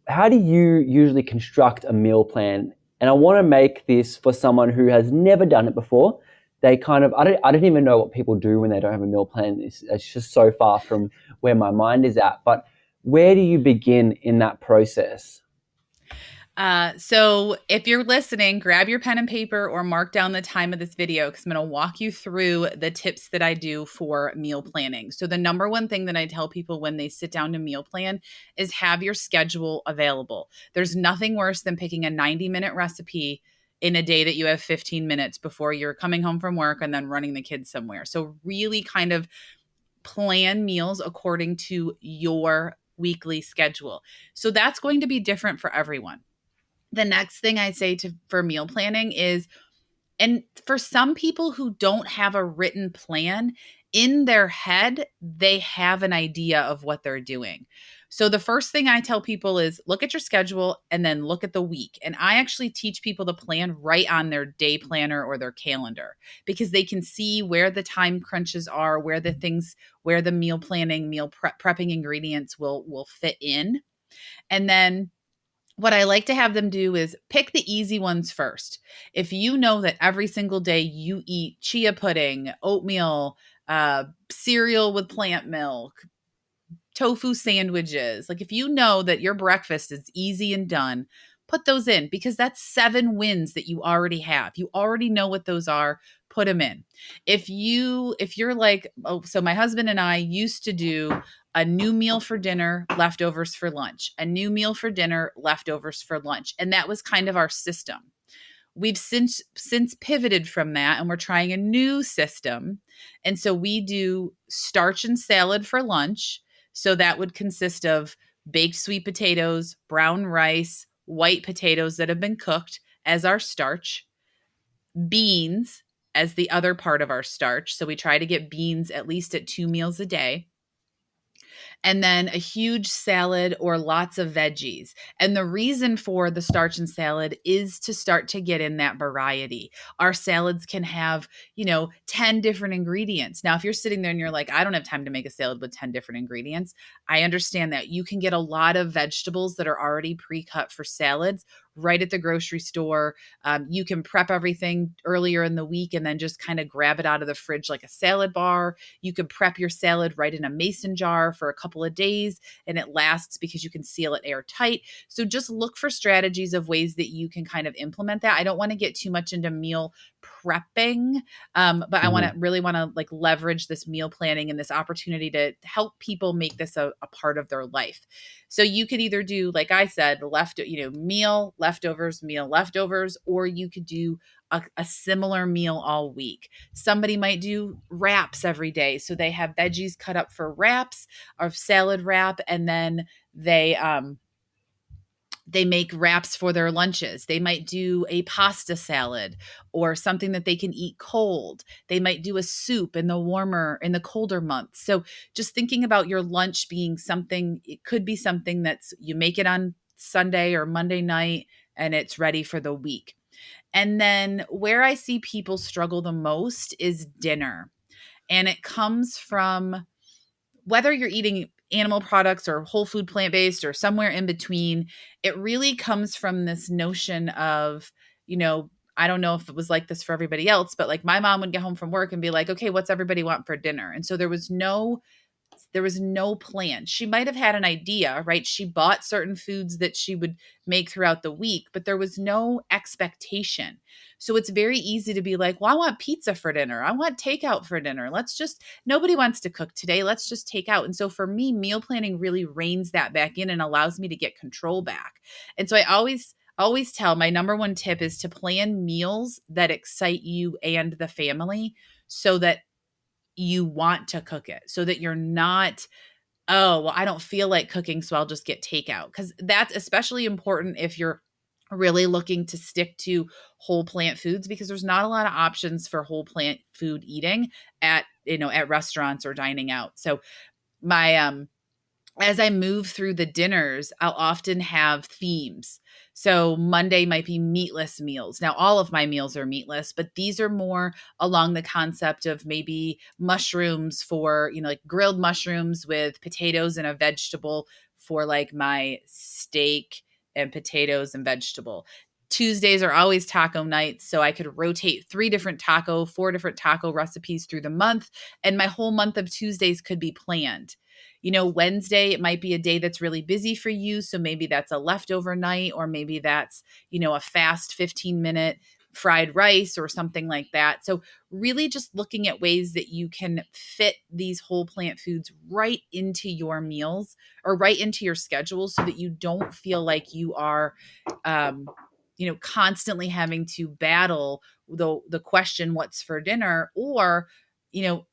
how do you usually construct a meal plan? And I want to make this for someone who has never done it before. They kind of, I don't even know what people do when they don't have a meal plan. It's just so far from where my mind is at. But where do you begin in that process? So if you're listening, grab your pen and paper or mark down the time of this video because I'm going to walk you through the tips that I do for meal planning. So the number one thing that I tell people when they sit down to meal plan is have your schedule available. There's nothing worse than picking a 90-minute recipe in a day that you have 15 minutes before you're coming home from work and then running the kids somewhere. So really kind of plan meals according to your weekly schedule. So that's going to be different for everyone. The next thing I say to for meal planning is, and for some people who don't have a written plan, in their head, they have an idea of what they're doing. So the first thing I tell people is look at your schedule and then look at the week. And I actually teach people to plan right on their day planner or their calendar because they can see where the time crunches are, where the things, where the meal planning, prepping ingredients will fit in. And then what I like to have them do is pick the easy ones first. If you know that every single day you eat chia pudding, oatmeal, cereal with plant milk, tofu sandwiches, like if you know that your breakfast is easy and done, put those in because that's 7 wins that you already have. You already know what those are, put them in. If you're like, oh, so my husband and I used to do a new meal for dinner, leftovers for lunch, a new meal for dinner, leftovers for lunch, and that was kind of our system. We've since pivoted from that and we're trying a new system. And so we do starch and salad for lunch. So that would consist of baked sweet potatoes, brown rice, white potatoes that have been cooked as our starch, beans as the other part of our starch. So we try to get beans at least at 2 meals a day, and then a huge salad or lots of veggies. And the reason for the starch and salad is to start to get in that variety. Our salads can have, 10 different ingredients. Now, if you're sitting there and you're like, I don't have time to make a salad with 10 different ingredients, I understand that. You can get a lot of vegetables that are already pre-cut for salads right at the grocery store. You can prep everything earlier in the week and then just kind of grab it out of the fridge like a salad bar. You can prep your salad right in a mason jar for a couple of days and it lasts because you can seal it airtight. So just look for strategies of ways that you can kind of implement that. I don't want to get too much into meal prepping, but I Mhm. really want to like leverage this meal planning and this opportunity to help people make this a part of their life. So you could either do, like I said, meal leftovers, or you could do a similar meal all week. Somebody might do wraps every day. So they have veggies cut up for wraps or salad wrap, and then they make wraps for their lunches. They might do a pasta salad or something that they can eat cold. They might do a soup in the colder months. So just thinking about your lunch being something, it could be something that's you make it on Sunday or Monday night and it's ready for the week. And then where I see people struggle the most is dinner. And it comes from whether you're eating animal products or whole food plant based or somewhere in between, it really comes from this notion of, you know, I don't know if it was like this for everybody else, but like my mom would get home from work and be like, okay, what's everybody want for dinner? And so there was no plan. She might have had an idea, right? She bought certain foods that she would make throughout the week, but there was no expectation. So it's very easy to be like, well, I want pizza for dinner. I want takeout for dinner. Nobody wants to cook today. Let's just take out. And so for me, meal planning really reins that back in and allows me to get control back. And so I always tell my number one tip is to plan meals that excite you and the family so that you want to cook it, so that you're not, oh, well, I don't feel like cooking, so I'll just get takeout. Because that's especially important if you're really looking to stick to whole plant foods, because there's not a lot of options for whole plant food eating at restaurants or dining out. So my as I move through the dinners, I'll often have themes. So Monday might be meatless meals. Now, all of my meals are meatless, but these are more along the concept of maybe mushrooms for, like grilled mushrooms with potatoes and a vegetable for like my steak and potatoes and vegetable. Tuesdays are always taco nights, so I could rotate 4 different taco recipes through the month, and my whole month of Tuesdays could be planned. Wednesday, it might be a day that's really busy for you. So maybe that's a leftover night, or maybe that's, a fast 15-minute fried rice or something like that. So, really just looking at ways that you can fit these whole plant foods right into your meals or right into your schedule so that you don't feel like you are, constantly having to battle the question, what's for dinner, or, you know,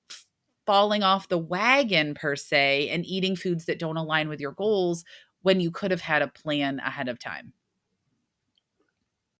falling off the wagon per se and eating foods that don't align with your goals when you could have had a plan ahead of time.